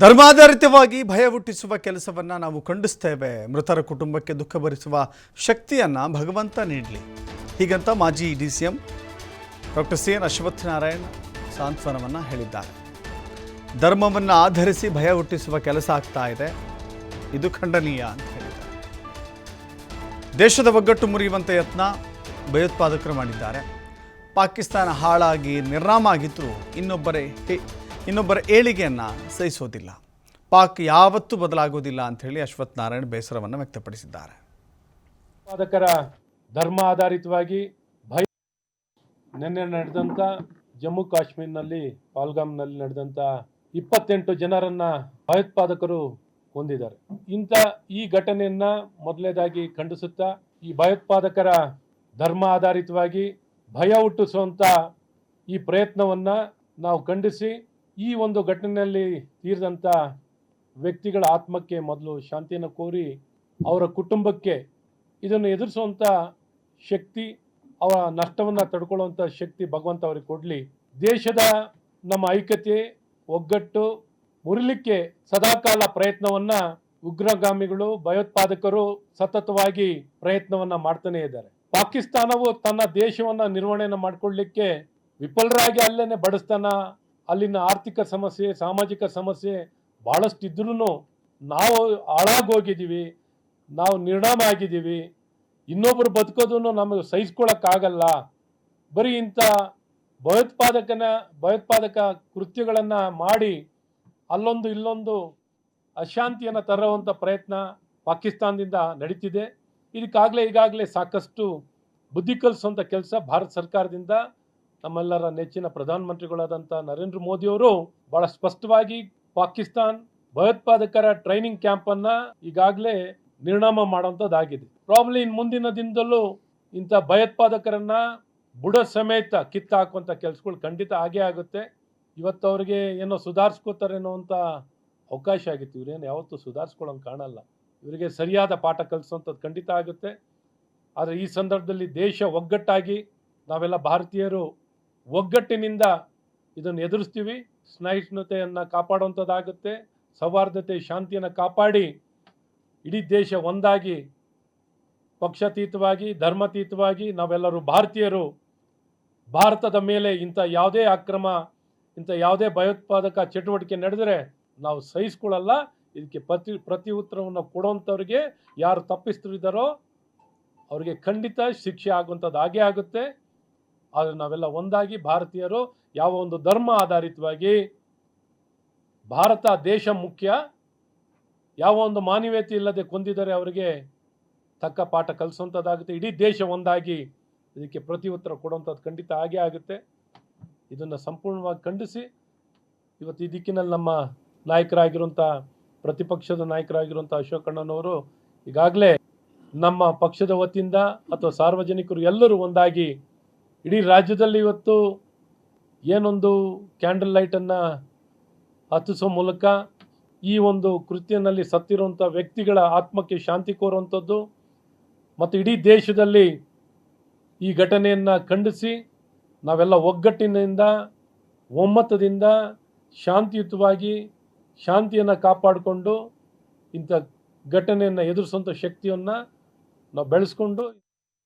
ಧರ್ಮಾಧಾರಿತವಾಗಿ ಭಯ ಹುಟ್ಟಿಸುವ ಕೆಲಸವನ್ನು ನಾವು ಖಂಡಿಸ್ತೇವೆ. ಮೃತರ ಕುಟುಂಬಕ್ಕೆ ದುಃಖ ಭರಿಸುವ ಶಕ್ತಿಯನ್ನು ಭಗವಂತ ನೀಡಲಿ. ಹೀಗಂತ ಮಾಜಿ DCM doctor C N Ashwathnarayan ಸಾಂತ್ವನವನ್ನು ಹೇಳಿದ್ದಾರೆ. ಧರ್ಮವನ್ನು ಆಧರಿಸಿ ಭಯ ಹುಟ್ಟಿಸುವ ಕೆಲಸ ಆಗ್ತಾ ಇದೆ, ಇದು ಖಂಡನೀಯ ಅಂತ ಹೇಳಿದ್ದಾರೆ. ದೇಶದ ಒಗ್ಗಟ್ಟು ಮುರಿಯುವಂಥ ಯತ್ನ ಭಯೋತ್ಪಾದಕರು ಮಾಡಿದ್ದಾರೆ. ಪಾಕಿಸ್ತಾನ ಹಾಳಾಗಿ ನಿರ್ನಾಮ ಆಗಿದ್ದರೂ ಇನ್ನೊಬ್ಬರ ಏಳಿಗೆಯನ್ನು ಸಹಿಸೋದಿಲ್ಲ. ಪಾಕ್ ಯಾವತ್ತೂ ಬದಲಾಗೋದಿಲ್ಲ ಅಂಥೇಳಿ ಅಶ್ವತ್ಥನಾರಾಯಣ್ ಬೇಸರವನ್ನು ವ್ಯಕ್ತಪಡಿಸಿದ್ದಾರೆ. ಭಯೋತ್ಪಾದಕರ ಧರ್ಮ ಆಧಾರಿತವಾಗಿ ನಿನ್ನೆ ನಡೆದಂಥ ಜಮ್ಮು ಕಾಶ್ಮೀರ್ನಲ್ಲಿ ಪಾಲ್ಗಾಮ್ನಲ್ಲಿ ನಡೆದಂಥ 28 ಜನರನ್ನ ಭಯೋತ್ಪಾದಕರು ಕೊಂದಿದ್ದಾರೆ. ಈ ಘಟನೆಯನ್ನ ಮೊದಲನೇದಾಗಿ ಖಂಡಿಸುತ್ತಾ, ಈ ಭಯೋತ್ಪಾದಕರ ಧರ್ಮ ಆಧಾರಿತವಾಗಿ ಭಯ ಹುಟ್ಟಿಸುವಂಥ ಈ ಪ್ರಯತ್ನವನ್ನ ನಾವು ಖಂಡಿಸಿ, ಈ ಒಂದು ಘಟನೆಯಲ್ಲಿ ತೀರಿದಂಥ ವ್ಯಕ್ತಿಗಳ ಆತ್ಮಕ್ಕೆ ಮೊದಲು ಶಾಂತಿಯನ್ನು ಕೋರಿ, ಅವರ ಕುಟುಂಬಕ್ಕೆ ಇದನ್ನು ಎದುರಿಸುವಂಥ ಶಕ್ತಿ, ಅವರ ನಷ್ಟವನ್ನು ತಡ್ಕೊಳ್ಳುವಂಥ ಶಕ್ತಿ ಭಗವಂತ ಅವರಿಗೆ ಕೊಡಲಿ. ದೇಶದ ನಮ್ಮ ಐಕ್ಯತೆ ಒಗ್ಗಟ್ಟು ಮುರಿಲಿಕ್ಕೆ ಸದಾಕಾಲ ಪ್ರಯತ್ನವನ್ನು ಉಗ್ರಗಾಮಿಗಳು ಭಯೋತ್ಪಾದಕರು ಸತತವಾಗಿ ಪ್ರಯತ್ನವನ್ನು ಮಾಡ್ತಾನೆ ಇದ್ದಾರೆ. ಪಾಕಿಸ್ತಾನವು ತನ್ನ ದೇಶವನ್ನು ನಿರ್ವಹಣೆಯನ್ನು ಮಾಡಿಕೊಳ್ಳಲಿಕ್ಕೆ ವಿಫಲರಾಗಿ ಅಲ್ಲೇನೆ ಬಡಸ್ತಾನ, ಅಲ್ಲಿನ ಆರ್ಥಿಕ ಸಮಸ್ಯೆ, ಸಾಮಾಜಿಕ ಸಮಸ್ಯೆ ಭಾಳಷ್ಟು ಇದ್ರೂ ನಾವು ಹಾಳಾಗೋಗಿದ್ದೀವಿ, ನಾವು ನಿರ್ನಾಮ ಆಗಿದ್ದೀವಿ, ಇನ್ನೊಬ್ಬರು ಬದುಕೋದನ್ನು ನಮಗೆ ಸಹಿಸ್ಕೊಳ್ಳೋಕ್ಕಾಗಲ್ಲ. ಬರೀ ಇಂಥ ಭಯೋತ್ಪಾದಕ ಕೃತ್ಯಗಳನ್ನು ಮಾಡಿ ಅಲ್ಲೊಂದು ಇಲ್ಲೊಂದು ಅಶಾಂತಿಯನ್ನು ತರುವಂಥ ಪ್ರಯತ್ನ ಪಾಕಿಸ್ತಾನದಿಂದ ನಡೀತಿದೆ. ಈಗಾಗಲೇ ಸಾಕಷ್ಟು ಬುದ್ಧಿ ಕಲಿಸುವಂಥ ಕೆಲಸ ಭಾರತ ಸರ್ಕಾರದಿಂದ ನಮ್ಮೆಲ್ಲರ ನೆಚ್ಚಿನ ಪ್ರಧಾನಮಂತ್ರಿಗಳಾದಂಥ ನರೇಂದ್ರ ಮೋದಿಯವರು ಬಹಳ ಸ್ಪಷ್ಟವಾಗಿ ಪಾಕಿಸ್ತಾನ್ ಭಯೋತ್ಪಾದಕರ ಟ್ರೈನಿಂಗ್ ಕ್ಯಾಂಪನ್ನು ಈಗಾಗಲೇ ನಿರ್ನಾಮ ಮಾಡುವಂಥದ್ದಾಗಿದೆ. ಪ್ರಾಬ್ಲಿ ಇನ್ನು ಮುಂದಿನ ದಿನದಲ್ಲೂ ಇಂಥ ಭಯೋತ್ಪಾದಕರನ್ನ ಬುಡ ಸಮೇತ ಕಿತ್ತಾಕುವಂಥ ಕೆಲಸಗಳು ಖಂಡಿತ ಆಗೇ ಆಗುತ್ತೆ. ಇವತ್ತು ಅವ್ರಿಗೆ ಏನೋ ಸುಧಾರಿಸ್ಕೋತಾರೆ ಅನ್ನೋವಂಥ ಅವಕಾಶ ಆಗಿತ್ತು. ಇವರೇನು ಯಾವತ್ತೂ ಸುಧಾರಿಸ್ಕೊಳ್ಳೋಂಗೆ ಕಾಣಲ್ಲ. ಇವರಿಗೆ ಸರಿಯಾದ ಪಾಠ ಕಲಿಸುವಂಥದ್ದು ಖಂಡಿತ ಆಗುತ್ತೆ. ಆದರೆ ಈ ಸಂದರ್ಭದಲ್ಲಿ ದೇಶ ಒಗ್ಗಟ್ಟಾಗಿ ನಾವೆಲ್ಲ ಭಾರತೀಯರು ಒಗ್ಗಟ್ಟಿನಿಂದ ಇದನ್ನು ಎದುರಿಸ್ತೀವಿ. ಸಹಿಷ್ಣುತೆಯನ್ನು ಕಾಪಾಡುವಂಥದ್ದಾಗುತ್ತೆ. ಸೌಹಾರ್ದತೆ ಶಾಂತಿಯನ್ನು ಕಾಪಾಡಿ ಇಡೀ ದೇಶ ಒಂದಾಗಿ, ಪಕ್ಷಾತೀತವಾಗಿ, ಧರ್ಮಾತೀತವಾಗಿ ನಾವೆಲ್ಲರೂ ಭಾರತೀಯರು ಭಾರತದ ಮೇಲೆ ಇಂಥ ಯಾವುದೇ ಅಕ್ರಮ, ಇಂಥ ಯಾವುದೇ ಭಯೋತ್ಪಾದಕ ಚಟುವಟಿಕೆ ನಡೆದರೆ ನಾವು ಸಹಿಸ್ಕೊಳ್ಳಲ್ಲ. ಇದಕ್ಕೆ ಪ್ರತಿ ಉತ್ತರವನ್ನು ಕೊಡುವಂಥವ್ರಿಗೆ, ಯಾರು ತಪ್ಪಿಸ್ತಿದ್ದಾರೋ ಅವ್ರಿಗೆ ಖಂಡಿತ ಶಿಕ್ಷೆ ಆಗುವಂಥದ್ದು ಆಗೇ ಆಗುತ್ತೆ. ಆದರೆ ನಾವೆಲ್ಲ ಒಂದಾಗಿ ಭಾರತೀಯರು ಯಾವ ಒಂದು ಧರ್ಮ ಆಧಾರಿತವಾಗಿ ಭಾರತ ದೇಶ ಮುಖ್ಯ, ಯಾವ ಒಂದು ಮಾನವೀಯತೆ ಇಲ್ಲದೆ ಕೊಂದಿದ್ದಾರೆ ಅವರಿಗೆ ತಕ್ಕ ಪಾಠ ಕಲಿಸುವಂಥದ್ದಾಗುತ್ತೆ. ಇಡೀ ದೇಶ ಒಂದಾಗಿ ಇದಕ್ಕೆ ಪ್ರತಿ ಉತ್ತರ ಕೊಡುವಂಥದ್ದು ಖಂಡಿತ ಆಗೇ ಆಗುತ್ತೆ. ಇದನ್ನು ಸಂಪೂರ್ಣವಾಗಿ ಖಂಡಿಸಿ ಇವತ್ತು ಈ ದಿಕ್ಕಿನಲ್ಲಿ ನಮ್ಮ ನಾಯಕರಾಗಿರುವಂಥ, ಪ್ರತಿಪಕ್ಷದ ನಾಯಕರಾಗಿರುವಂಥ ಅಶೋಕಣ್ಣನವರು ಈಗಾಗಲೇ ನಮ್ಮ ಪಕ್ಷದ ವತಿಯಿಂದ ಅಥವಾ ಸಾರ್ವಜನಿಕರು ಎಲ್ಲರೂ ಒಂದಾಗಿ ಇಡೀ ರಾಜ್ಯದಲ್ಲಿ ಇವತ್ತು ಏನೊಂದು ಕ್ಯಾಂಡಲ್ ಲೈಟನ್ನು ಹತ್ತಿಸೋ ಮೂಲಕ ಈ ಒಂದು ಕೃತ್ಯನಲ್ಲಿ ಸತ್ತಿರುವಂಥ ವ್ಯಕ್ತಿಗಳ ಆತ್ಮಕ್ಕೆ ಶಾಂತಿ ಕೋರುವಂಥದ್ದು ಮತ್ತು ಇಡೀ ದೇಶದಲ್ಲಿ ಈ ಘಟನೆಯನ್ನು ಖಂಡಿಸಿ ನಾವೆಲ್ಲ ಒಗ್ಗಟ್ಟಿನಿಂದ, ಒಮ್ಮತದಿಂದ ಶಾಂತಿಯುತವಾಗಿ ಶಾಂತಿಯನ್ನು ಕಾಪಾಡಿಕೊಂಡು ಇಂಥ ಘಟನೆಯನ್ನು ಎದುರಿಸುವಂಥ ಶಕ್ತಿಯನ್ನು ನಾವು ಬೆಳೆಸ್ಕೊಂಡು